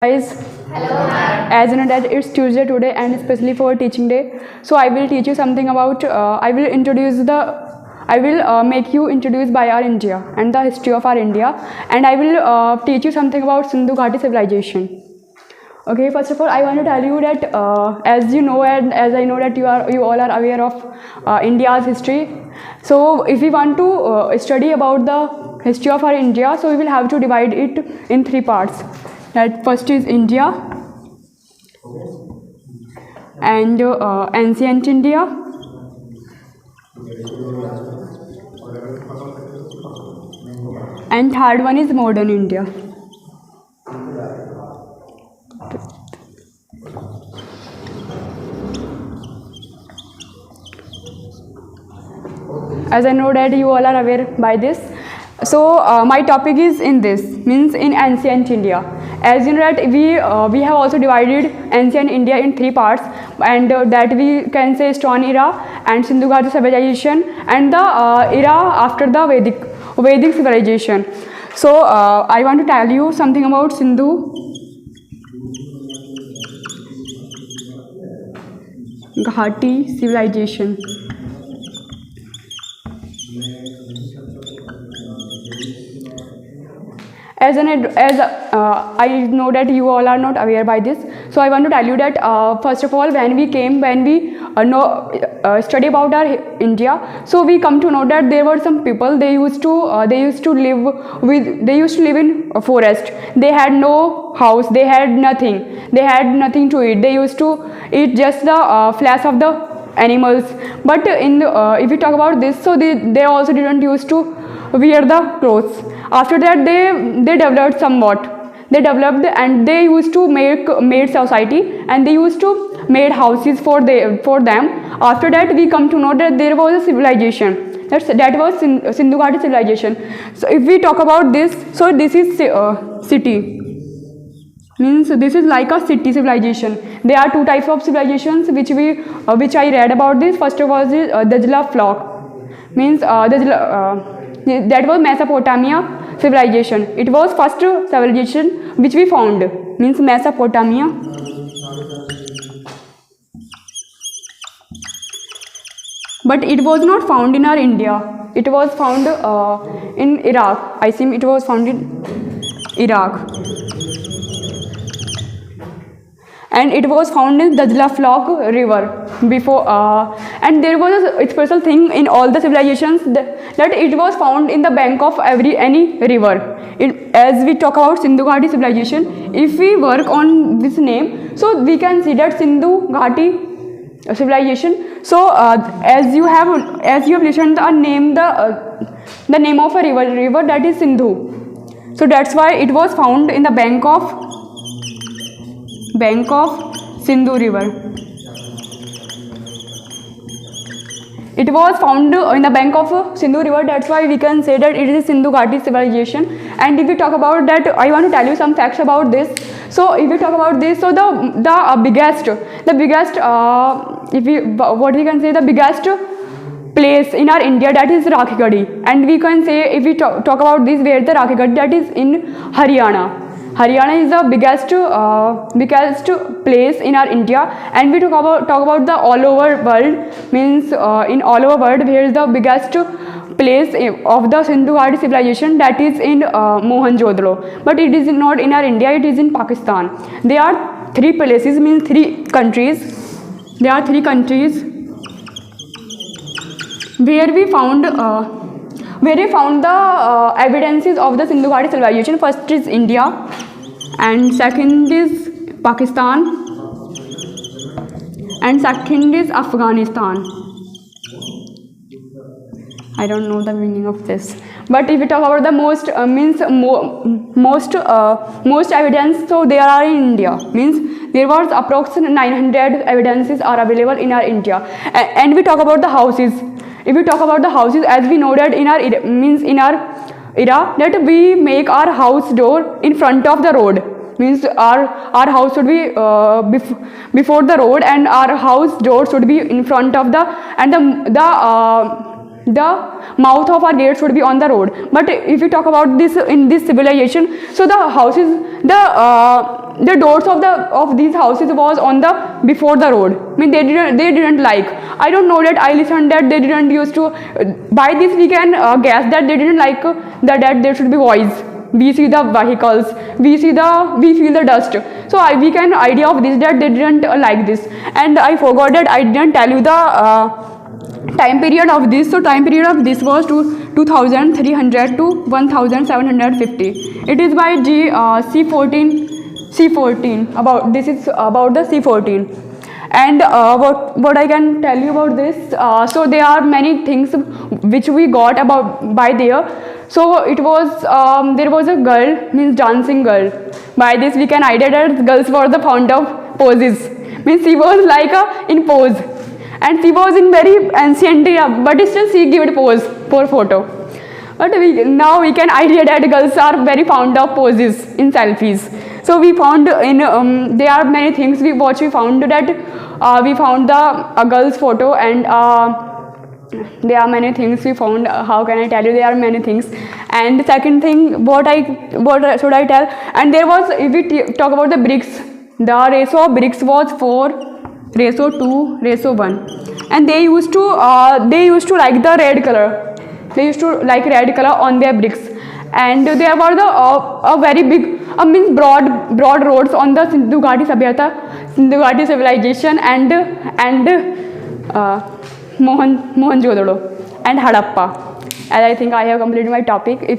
Guys, as you know that it's Tuesday today and especially for teaching day, so I will teach you something about. I will make you introduced by our India and the history of our India, and I will teach you something about Sindhu Ghati civilization. Okay, first of all, I want to tell you that as you know and as I know that you all are aware of India's history. So if we want to study about the history of our India, so we will have to divide it in three parts. That first is India and ancient India, and third one is modern India. As I know that you all are aware by this, so my topic is in this, means in ancient India. As you know that we have also divided ancient India in three parts, and that we can say Stone era and Sindhu Ghati civilization and the era after the Vedic civilization. So I want to tell you something about Sindhu Ghati civilization. As I know that you all are not aware by this, so I want to tell you that first of all, when we study about our India, so we come to know that there were some people, they used to live in a forest. They had no house, they had nothing to eat. They used to eat just the flesh of the animals. But if we talk about this, so they also didn't used to wear the clothes. After that, they developed somewhat. They developed and they used to made society, and they used to made houses for them. After that, we come to know that there was a civilization. That was Sindhu Ghati civilization. So if we talk about this, so this is city. Means this is like a city civilization. There are two types of civilizations which I read about this. First of all is Dajla flock. Means that was Mesopotamia civilization. It was first civilization which we found. Means Mesopotamia. But it was not found in our India. It was found in Iraq. I think it was found in Iraq. And it was found in Dajla flock river before, and there was a special thing in all the civilizations that it was found in the bank of any river. As we talk about Sindhu Ghati civilization, if we work on this name, so we can see that Sindhu Ghati civilization. So as you have listened the name of a river that is Sindhu. So that's why it was found in the bank of Sindhu river. It was found in the bank of Sindhu river. That's why we can say that it is Sindhu Ghati civilization. And if we talk about that, I want to tell you some facts about this. So if we talk about this, so the biggest the biggest place in our India, that is Rakhigadi. And we can say, if we talk about this, where the Rakhigadi, that is in Haryana. Haryana is the biggest place in our India. And we talk about the all over world, means in all over world, where is the biggest place of the Sindhu Ghati civilization, that is in Mohenjo-daro. But it is not in our India, it is in Pakistan. There are three places, means three countries. There are three countries where we found the evidences of the Sindhu Ghati civilization. First is India, and second is Pakistan, and second is Afghanistan. I don't know the meaning of this, but if we talk about the most evidence, so they are in India. Means there was approximately 900 evidences are available in our India. And we talk about the houses. If we talk about the houses, as we know that in our era that we make our house door in front of the road. Means our house should be before the road, and our house door should be in front of the, and the the mouth of our gate should be on the road. But if you talk about this in this civilization, so the houses, the doors of these houses was on the before the road. I mean, they didn't like. I don't know that, I listened that they didn't used to. By this we can guess that they didn't like that there should be voice. We see the vehicles, we feel the dust. So we can idea of this that they didn't like this. And I forgot that I didn't tell you the time period of this. So time period of this was to 2300 to 1750. It is by C14. About this is about the C14. And what I can tell you about this, so there are many things which we got about by there. So it was there was a girl, means dancing girl. By this we can idea that girls were the fond of poses, means she was like in pose, and she was in very ancient era, but still she gave pose for photo. But now we can idea that girls are very fond of poses in selfies. So we found in there are many things we watch. We found that we found the girl's photo, and there are many things we found. How can I tell you? There are many things. And the second thing, what should I tell? And there was, if we talk about the bricks, the ratio of bricks was 4:2:1, and they used to like the red color. They used to like red color on their bricks. And there were the a very big, means broad roads on the Sindhu Ghati Sabhyata, Sindhu Ghati civilization, and Mohenjo-daro and Harappa. And I think I have completed my topic. If